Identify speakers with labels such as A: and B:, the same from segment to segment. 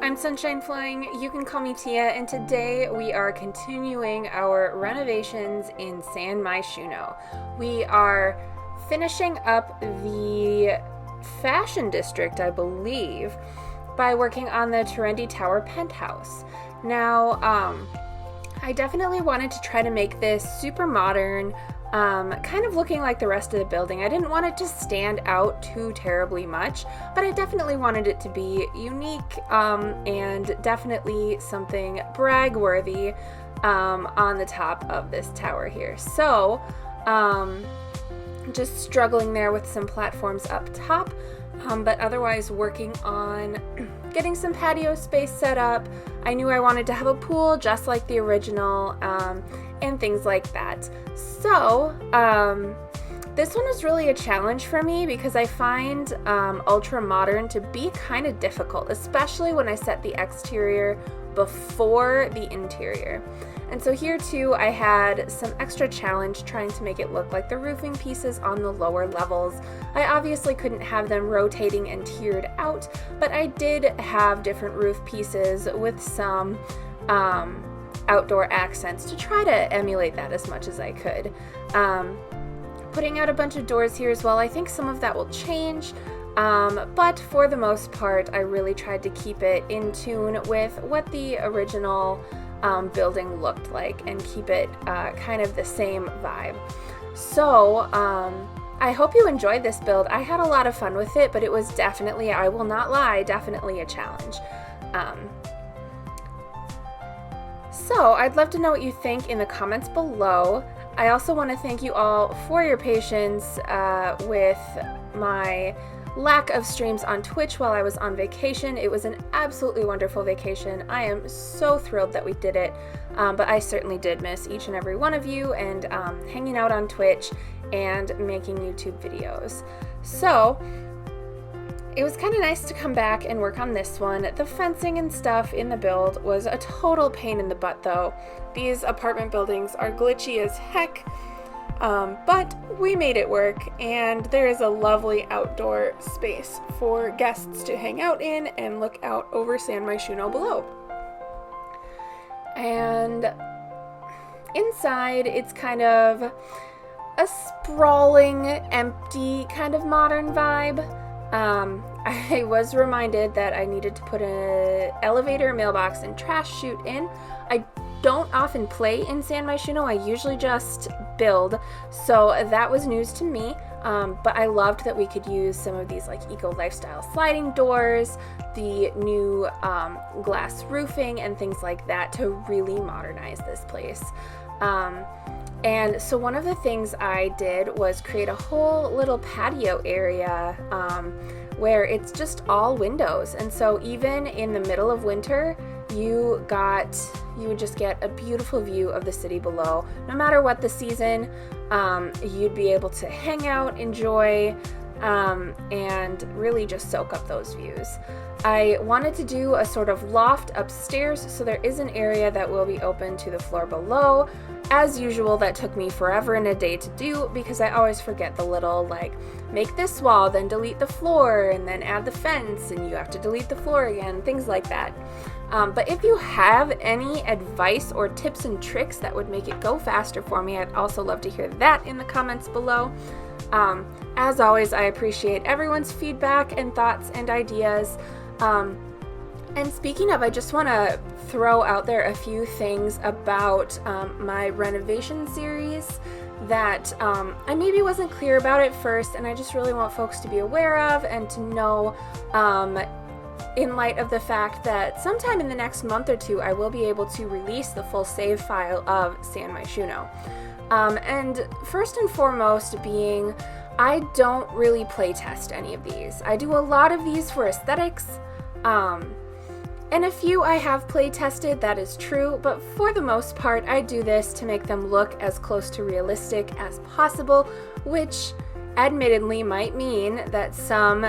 A: I'm Sunshine Flying. You can call me Tia, and today we are continuing our renovations in San Myshuno. We are finishing up the fashion district, I believe, by working on the Torendi Tower penthouse. Now, I definitely wanted to try to make this super modern, kind of looking like the rest of the building. I didn't want it to stand out too terribly much, but I definitely wanted it to be unique, and definitely something brag-worthy on the top of this tower here. So, just struggling there with some platforms up top, but otherwise working on getting some patio space set up. I knew I wanted to have a pool just like the original, and things like that. So, this one was really a challenge for me because I find ultra modern to be kind of difficult, especially when I set the exterior before the interior. And so here too, I had some extra challenge trying to make it look like the roofing pieces on the lower levels. I obviously couldn't have them rotating and tiered out, but I did have different roof pieces with some outdoor accents to try to emulate that as much as I could. Putting out a bunch of doors here as well. I think some of that will change, but for the most part, I really tried to keep it in tune with what the original building looked like and keep it kind of the same vibe. So, I hope you enjoyed this build. I had a lot of fun with it, but it was definitely, I will not lie, definitely a challenge. So I'd love to know what you think in the comments below. I also want to thank you all for your patience with my lack of streams on Twitch while I was on vacation. It was an absolutely wonderful vacation. I am so thrilled that we did it, but I certainly did miss each and every one of you and hanging out on Twitch and making YouTube videos. So it was kind of nice to come back and work on this one. The fencing and stuff in the build was a total pain in the butt though. These apartment buildings are glitchy as heck, but we made it work, and there is a lovely outdoor space for guests to hang out in and look out over San Myshuno below. And inside, it's kind of a sprawling, empty, kind of modern vibe. I was reminded that I needed to put an elevator, mailbox, and trash chute in. I don't often play in San Myshuno. I usually just build, so that was news to me. But I loved that we could use some of these like eco lifestyle sliding doors, the new glass roofing, and things like that to really modernize this place. And so one of the things I did was create a whole little patio area where it's just all windows. And so even in the middle of winter, you would just get a beautiful view of the city below. No matter what the season, you'd be able to hang out, enjoy, and really just soak up those views. I wanted to do a sort of loft upstairs, so there is an area that will be open to the floor below. As usual, that took me forever and a day to do because I always forget the little, like, make this wall, then delete the floor, and then add the fence, and you have to delete the floor again, things like that. But if you have any advice or tips and tricks that would make it go faster for me, I'd also love to hear that in the comments below. As always, I appreciate everyone's feedback and thoughts and ideas. And speaking of, I just want to throw out there a few things about my renovation series that I maybe wasn't clear about at first, and I just really want folks to be aware of and to know in light of the fact that sometime in the next month or two, I will be able to release the full save file of San Myshuno. And first and foremost being, I don't really play test any of these. I do a lot of these for aesthetics, and a few I have play tested, that is true, but for the most part, I do this to make them look as close to realistic as possible, which admittedly might mean that some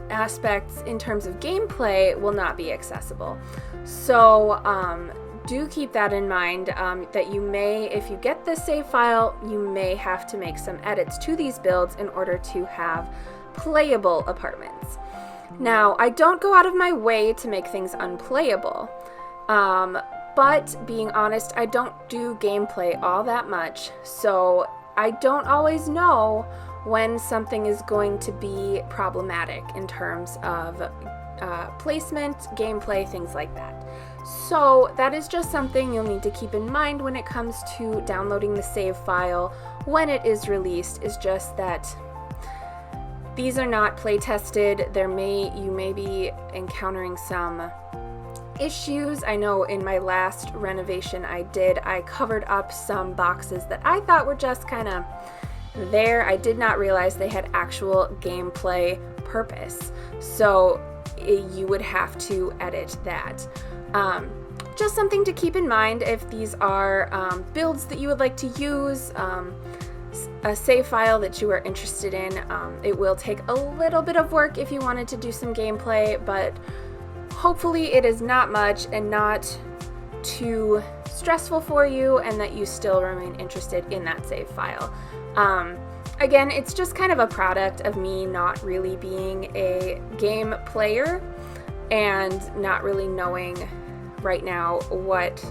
A: aspects in terms of gameplay will not be accessible. So do keep that in mind, that you may, if you get this save file, you may have to make some edits to these builds in order to have playable apartments. Now, I don't go out of my way to make things unplayable, but being honest, I don't do gameplay all that much, so I don't always know when something is going to be problematic in terms of placement, gameplay, things like that. So that is just something you'll need to keep in mind when it comes to downloading the save file when it is released, is just that these are not play tested. You may be encountering some issues. I know in my last renovation I covered up some boxes that I thought were just kind of there. I did not realize they had actual gameplay purpose. So you would have to edit that. Just something to keep in mind if these are builds that you would like to use, a save file that you are interested in. It will take a little bit of work if you wanted to do some gameplay, but hopefully it is not much and not too stressful for you, and that you still remain interested in that save file. Again, it's just kind of a product of me not really being a game player and not really knowing right now what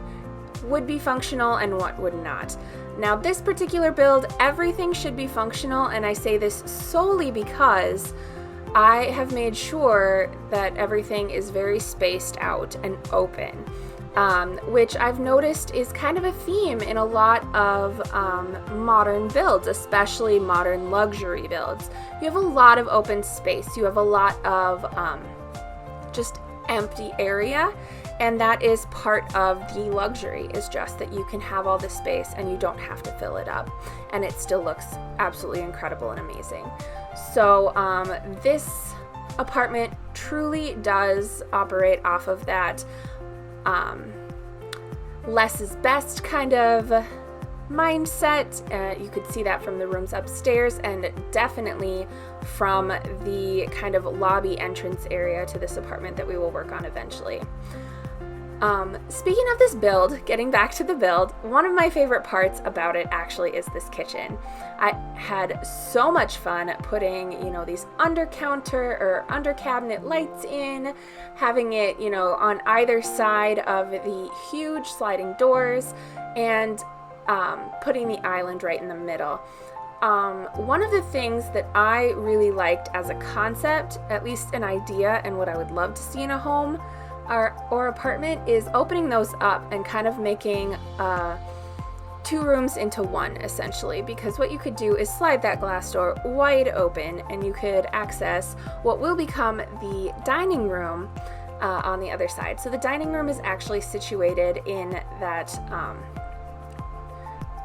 A: would be functional and what would not. Now, this particular build, everything should be functional, and I say this solely because I have made sure that everything is very spaced out and open, which I've noticed is kind of a theme in a lot of modern builds, especially modern luxury builds. You have a lot of open space. You have a lot of just empty area, and that is part of the luxury, is just that you can have all this space and you don't have to fill it up, and it still looks absolutely incredible and amazing. So this apartment truly does operate off of that less is best kind of mindset. You could see that from the rooms upstairs, and definitely from the kind of lobby entrance area to this apartment that we will work on eventually. Speaking of this build, getting back to the build, one of my favorite parts about it actually is this kitchen. I had so much fun putting, these under counter or under cabinet lights in, having it, on either side of the huge sliding doors, and putting the island right in the middle. One of the things that I really liked as a concept, at least an idea, and what I would love to see in a home or apartment, is opening those up and kind of making two rooms into one, essentially, because what you could do is slide that glass door wide open and you could access what will become the dining room on the other side. So the dining room is actually situated in that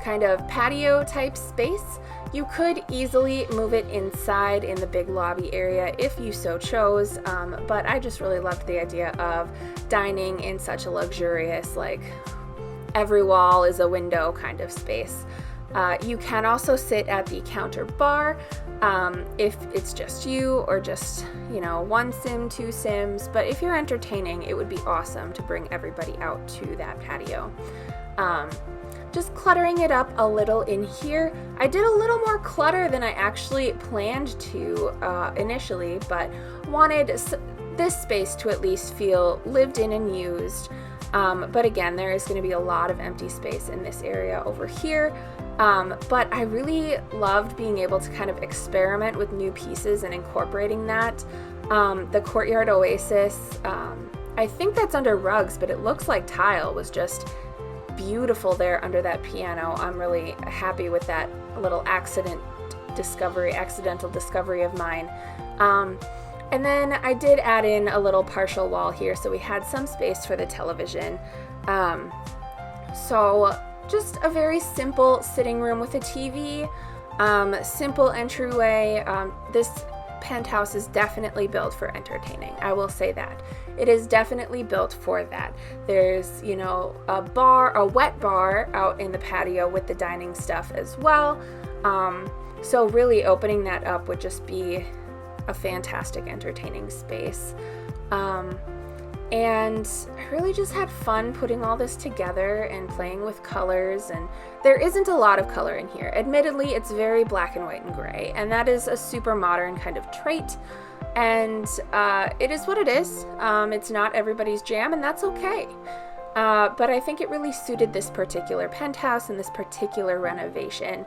A: kind of patio type space. You could easily move it inside in the big lobby area if you so chose, but I just really loved the idea of dining in such a luxurious, every wall is a window kind of space. You can also sit at the counter bar if it's just you, or just, one sim, two sims, but if you're entertaining, it would be awesome to bring everybody out to that patio. Just cluttering it up a little in here. I did a little more clutter than I actually planned to initially, but wanted this space to at least feel lived in and used. But again, there is going to be a lot of empty space in this area over here. But I really loved being able to kind of experiment with new pieces and incorporating that. The courtyard oasis, I think that's under rugs, but it looks like tile, was just beautiful there under that piano. I'm really happy with that little accidental discovery of mine. And then I did add in a little partial wall here, so we had some space for the television. So just a very simple sitting room with a TV, simple entryway. This penthouse is definitely built for entertaining. I will say that. It is definitely built for that. There's, a wet bar out in the patio with the dining stuff as well. So really opening that up would just be a fantastic entertaining space. And I really just had fun putting all this together and playing with colors, and there isn't a lot of color in here. Admittedly, it's very black and white and gray, and that is a super modern kind of trait, and it is what it is. It's not everybody's jam, and that's okay. But I think it really suited this particular penthouse and this particular renovation.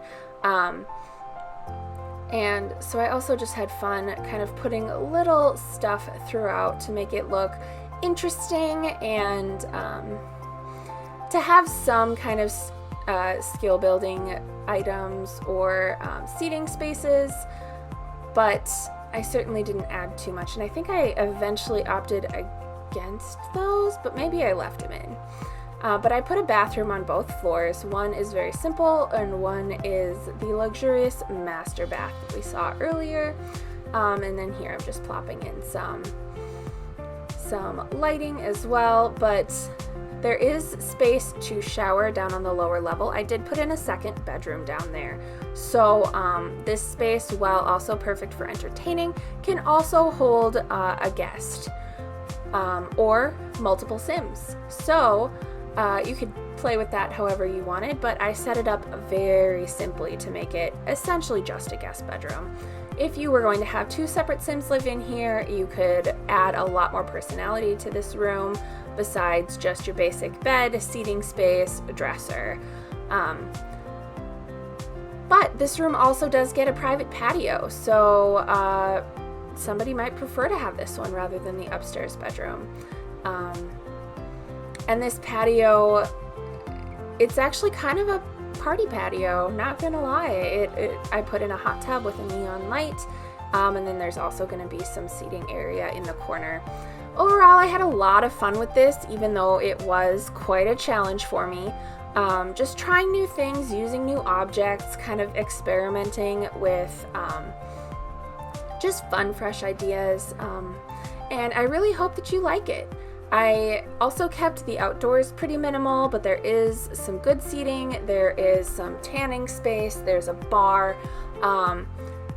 A: And so I also just had fun kind of putting little stuff throughout to make it look interesting and to have some kind of skill building items or seating spaces, but I certainly didn't add too much, and I think I eventually opted against those, but maybe I left them in. But I put a bathroom on both floors. One is very simple and one is the luxurious master bath that we saw earlier, and then here I'm just plopping in some lighting as well, but there is space to shower down on the lower level. I did put in a second bedroom down there. So this space, while also perfect for entertaining, can also hold a guest or multiple Sims. So you could play with that however you wanted, but I set it up very simply to make it essentially just a guest bedroom. If you were going to have two separate Sims live in here, you could add a lot more personality to this room besides just your basic bed, seating space, dresser. But this room also does get a private patio, so somebody might prefer to have this one rather than the upstairs bedroom. And this patio, it's actually kind of a party patio, not gonna lie. I put in a hot tub with a neon light, and then there's also gonna be some seating area in the corner. Overall, I had a lot of fun with this, even though it was quite a challenge for me. Just trying new things, using new objects, kind of experimenting with just fun, fresh ideas, and I really hope that you like it. I also kept the outdoors pretty minimal, but there is some good seating, there is some tanning space, there's a bar,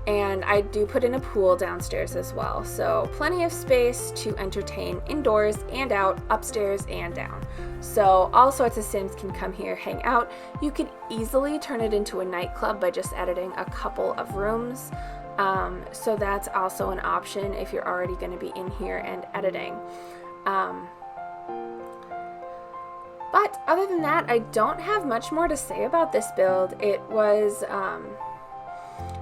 A: and I do put in a pool downstairs as well. So plenty of space to entertain indoors and out, upstairs and down. So all sorts of Sims can come here, hang out. You could easily turn it into a nightclub by just editing a couple of rooms. So that's also an option if you're already going to be in here and editing. But other than that, I don't have much more to say about this build. It was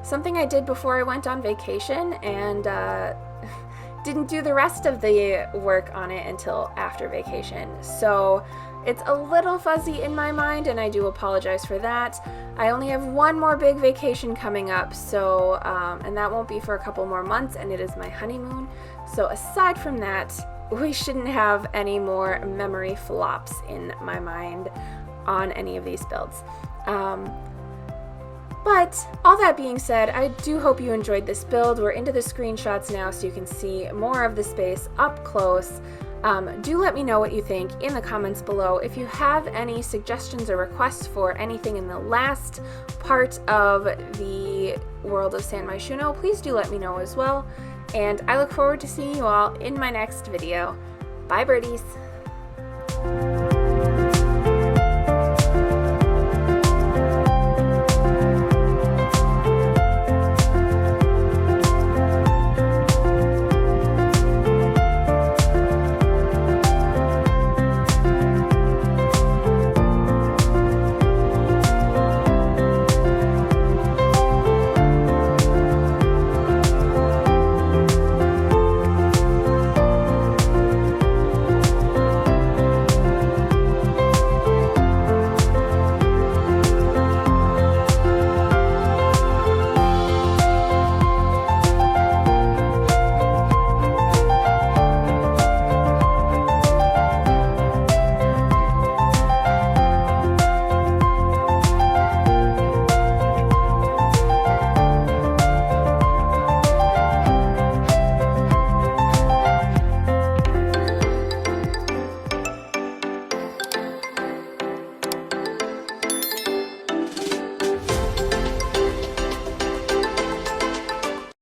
A: something I did before I went on vacation, and didn't do the rest of the work on it until after vacation. So it's a little fuzzy in my mind, and I do apologize for that. I only have one more big vacation coming up, so and that won't be for a couple more months, and it is my honeymoon. So aside from that, we shouldn't have any more memory flops in my mind on any of these builds. But all that being said, I do hope you enjoyed this build. We're into the screenshots now, so you can see more of the space up close. Do let me know what you think in the comments below. If you have any suggestions or requests for anything in the last part of the World of San Myshuno, please do let me know as well. And I look forward to seeing you all in my next video. Bye, birdies!